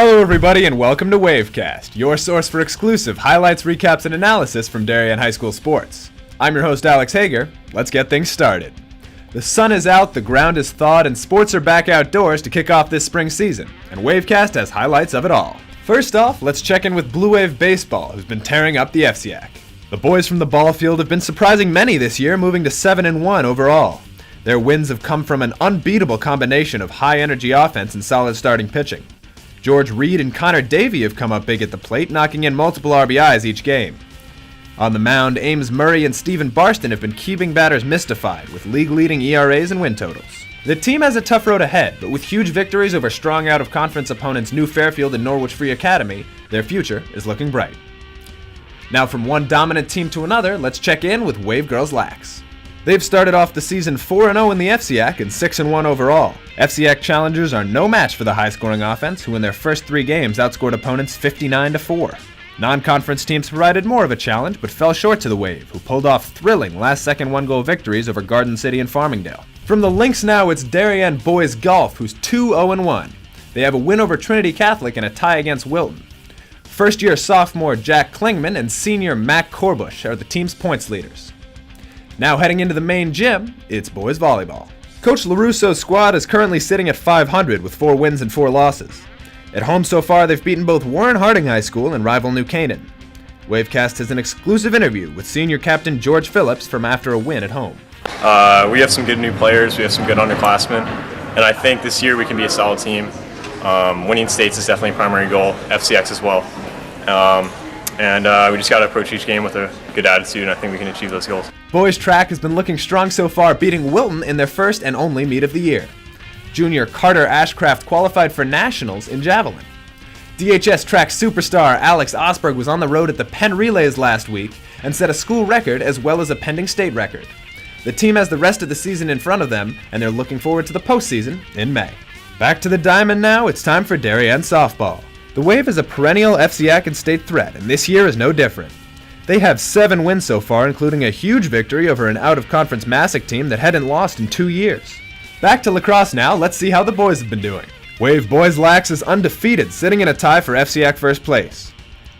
Hello everybody and welcome to WaveCast, your source for exclusive highlights, recaps, and analysis from Darien High School sports. I'm your host Alex Hager. Let's get things started. The sun is out, the ground is thawed, and sports are back outdoors to kick off this spring season, and WaveCast has highlights of it all. First off, let's check in with Blue Wave Baseball, who's been tearing up the FCIAC. The boys from the ball field have been surprising many this year, moving to 7-1 overall. Their wins have come from an unbeatable combination of high-energy offense and solid starting pitching. George Reed and Connor Davey have come up big at the plate, knocking in multiple RBIs each game. On the mound, Ames Murray and Stephen Barston have been keeping batters mystified with league-leading ERAs and win totals. The team has a tough road ahead, but with huge victories over strong out-of-conference opponents New Fairfield and Norwich Free Academy, their future is looking bright. Now from one dominant team to another, let's check in with Wave Girls Lax. They've started off the season 4-0 in the FCIAC and 6-1 overall. FCIAC challengers are no match for the high-scoring offense, who in their first 3 games outscored opponents 59-4. Non-conference teams provided more of a challenge, but fell short to the Wave, who pulled off thrilling last-second one-goal victories over Garden City and Farmingdale. From the Lynx now, it's Darien Boys Golf, who's 2-0-1. They have a win over Trinity Catholic and a tie against Wilton. First-year sophomore Jack Klingman and senior Mac Corbush are the team's points leaders. Now heading into the main gym, it's boys volleyball. Coach LaRusso's squad is currently sitting at 500 with 4 wins and 4 losses. At home so far, they've beaten both Warren Harding High School and rival New Canaan. WaveCast has an exclusive interview with senior captain George Phillips from after a win at home. We have some good new players, we have some good underclassmen, and I think this year we can be a solid team. Winning states is definitely a primary goal, FCX as well. We just got to approach each game with a good attitude, and I think we can achieve those goals. Boys track has been looking strong so far, beating Wilton in their first and only meet of the year. Junior Carter Ashcraft qualified for nationals in javelin. DHS track superstar Alex Osberg was on the road at the Penn Relays last week and set a school record as well as a pending state record. The team has the rest of the season in front of them, and they're looking forward to the postseason in May. Back to the diamond now, it's time for Darien softball. The Wave is a perennial FCIAC and state threat, and this year is no different. They have 7 wins so far, including a huge victory over an out-of-conference Massac team that hadn't lost in 2 years. Back to lacrosse now, let's see how the boys have been doing. Wave Boys Lax is undefeated, sitting in a tie for FCIAC first place.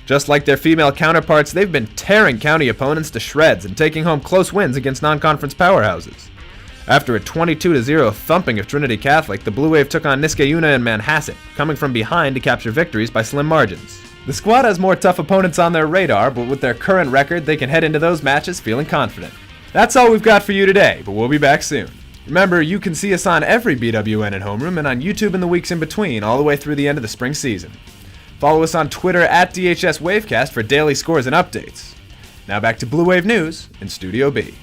Just like their female counterparts, they've been tearing county opponents to shreds and taking home close wins against non-conference powerhouses. After a 22-0 thumping of Trinity Catholic, the Blue Wave took on Niskayuna and Manhasset, coming from behind to capture victories by slim margins. The squad has more tough opponents on their radar, but with their current record, they can head into those matches feeling confident. That's all we've got for you today, but we'll be back soon. Remember, you can see us on every BWN and homeroom and on YouTube in the weeks in between, all the way through the end of the spring season. Follow us on Twitter at DHS WaveCast for daily scores and updates. Now back to Blue Wave News in Studio B.